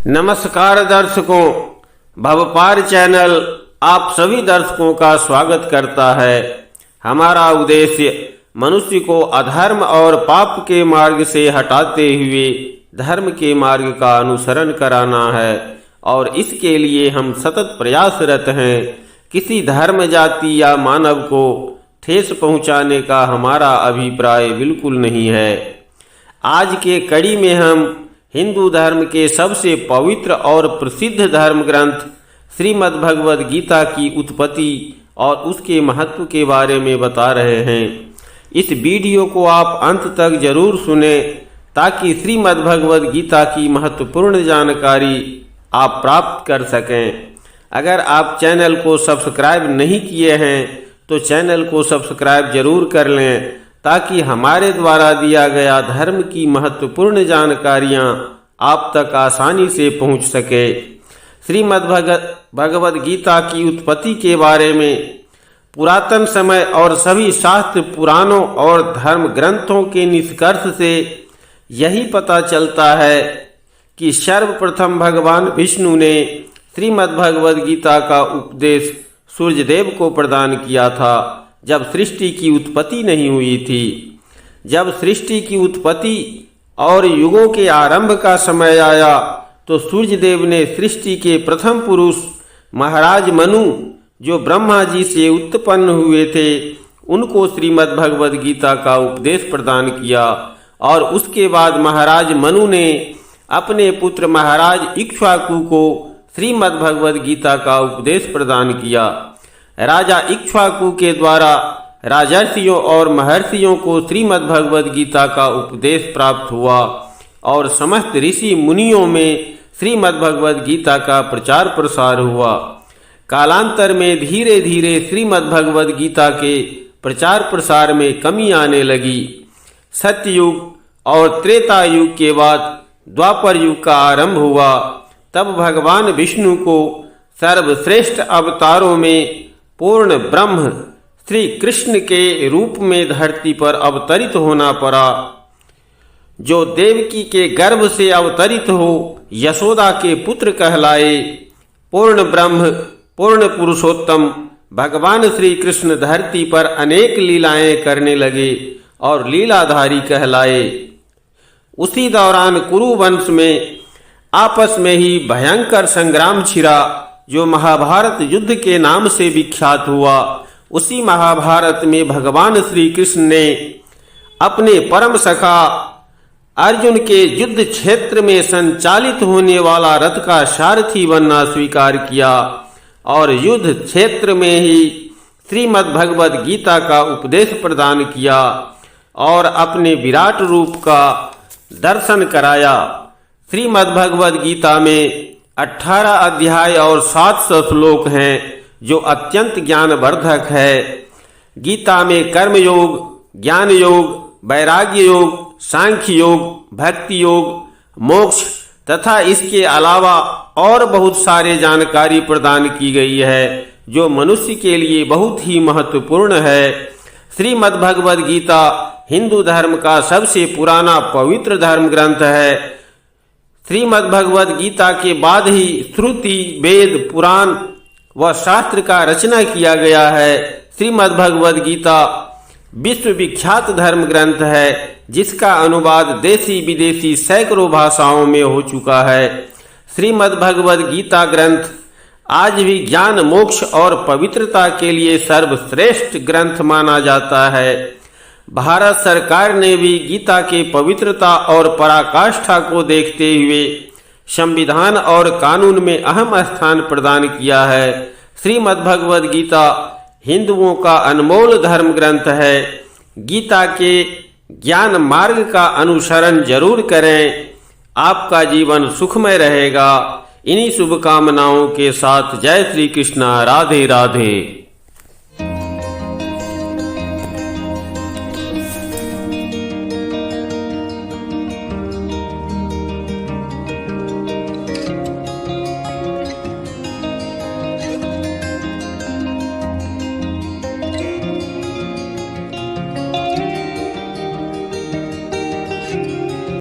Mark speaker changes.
Speaker 1: नमस्कार दर्शकों, भवपार चैनल आप सभी दर्शकों का स्वागत करता है। हमारा उद्देश्य मनुष्य को अधर्म और पाप के मार्ग से हटाते हुए धर्म के मार्ग का अनुसरण कराना है और इसके लिए हम सतत प्रयासरत हैं। किसी धर्म, जाति या मानव को ठेस पहुंचाने का हमारा अभिप्राय बिल्कुल नहीं है। आज के कड़ी में हम हिंदू धर्म के सबसे पवित्र और प्रसिद्ध धर्म ग्रंथ श्रीमद् भगवद गीता की उत्पत्ति और उसके महत्व के बारे में बता रहे हैं। इस वीडियो को आप अंत तक जरूर सुने ताकि श्रीमद् भगवद गीता की महत्वपूर्ण जानकारी आप प्राप्त कर सकें। अगर आप चैनल को सब्सक्राइब नहीं किए हैं तो चैनल को सब्सक्राइब जरूर कर लें ताकि हमारे द्वारा दिया गया धर्म की महत्वपूर्ण जानकारियां आप तक आसानी से पहुंच सके। श्रीमद् भगवद गीता की उत्पत्ति के बारे में पुरातन समय और सभी शास्त्र, पुराणों और धर्म ग्रंथों के निष्कर्ष से यही पता चलता है कि सर्वप्रथम भगवान विष्णु ने श्रीमद् भगवद गीता का उपदेश सूर्यदेव को प्रदान किया था जब सृष्टि की उत्पत्ति नहीं हुई थी। जब सृष्टि की उत्पत्ति और युगों के आरंभ का समय आया तो सूर्यदेव ने सृष्टि के प्रथम पुरुष महाराज मनु, जो ब्रह्मा जी से उत्पन्न हुए थे, उनको श्रीमद् भगवद गीता का उपदेश प्रदान किया और उसके बाद महाराज मनु ने अपने पुत्र महाराज इक्ष्वाकु को श्रीमद् भगवद गीता का उपदेश प्रदान किया। राजा इक्ष्वाकु के द्वारा राजर्षियों और महर्षियों को श्रीमद् भगवद गीता का उपदेश प्राप्त हुआ और समस्त ऋषि मुनियों में श्रीमद् भगवद गीता का प्रचार प्रसार हुआ। कालांतर में धीरे धीरे श्रीमद् भगवद गीता के प्रचार प्रसार में कमी आने लगी। सत्ययुग और त्रेता युग के बाद द्वापर युग का आरंभ हुआ। तब भगवान विष्णु को सर्वश्रेष्ठ अवतारों में पूर्ण ब्रह्म श्री कृष्ण के रूप में धरती पर अवतरित होना पड़ा, जो देवकी के गर्भ से अवतरित हो यशोदा के पुत्र कहलाए। पूर्ण ब्रह्म, पूर्ण पुरुषोत्तम भगवान श्री कृष्ण धरती पर अनेक लीलाएं करने लगे और लीलाधारी कहलाए। उसी दौरान कुरु वंश में आपस में ही भयंकर संग्राम छिड़ा जो महाभारत युद्ध के नाम से विख्यात हुआ। उसी महाभारत में भगवान श्री कृष्ण ने अपने परम सखा अर्जुन के युद्ध क्षेत्र में संचालित होने वाला रथ का सारथी बनना स्वीकार किया और युद्ध क्षेत्र में ही श्रीमद् भगवद गीता का उपदेश प्रदान किया और अपने विराट रूप का दर्शन कराया। श्रीमद् भगवद गीता में 18 अध्याय और 700 श्लोक हैं जो अत्यंत ज्ञानवर्धक है। गीता में कर्म योग, ज्ञान योग, वैराग्य योग, सांख्य योग, भक्ति योग, मोक्ष तथा इसके अलावा और बहुत सारे जानकारी प्रदान की गई है जो मनुष्य के लिए बहुत ही महत्वपूर्ण है। श्रीमद् भगवद गीता हिंदू धर्म का सबसे पुराना पवित्र धर्म ग्रंथ है। श्रीमद् भगवद गीता के बाद ही श्रुति, वेद, पुराण व शास्त्र का रचना किया गया है। श्रीमद् भगवद गीता विश्व विख्यात धर्म ग्रंथ है जिसका अनुवाद देशी विदेशी सैकड़ों भाषाओं में हो चुका है। श्रीमद् भगवद गीता ग्रंथ आज भी ज्ञान, मोक्ष और पवित्रता के लिए सर्वश्रेष्ठ ग्रंथ माना जाता है। भारत सरकार ने भी गीता के पवित्रता और पराकाष्ठा को देखते हुए संविधान और कानून में अहम स्थान प्रदान किया है। श्रीमद् भगवद गीता हिंदुओं का अनमोल धर्म ग्रंथ है। गीता के ज्ञान मार्ग का अनुसरण जरूर करें, आपका जीवन सुखमय रहेगा। इन्हीं शुभकामनाओं के साथ जय श्री कृष्ण, राधे राधे।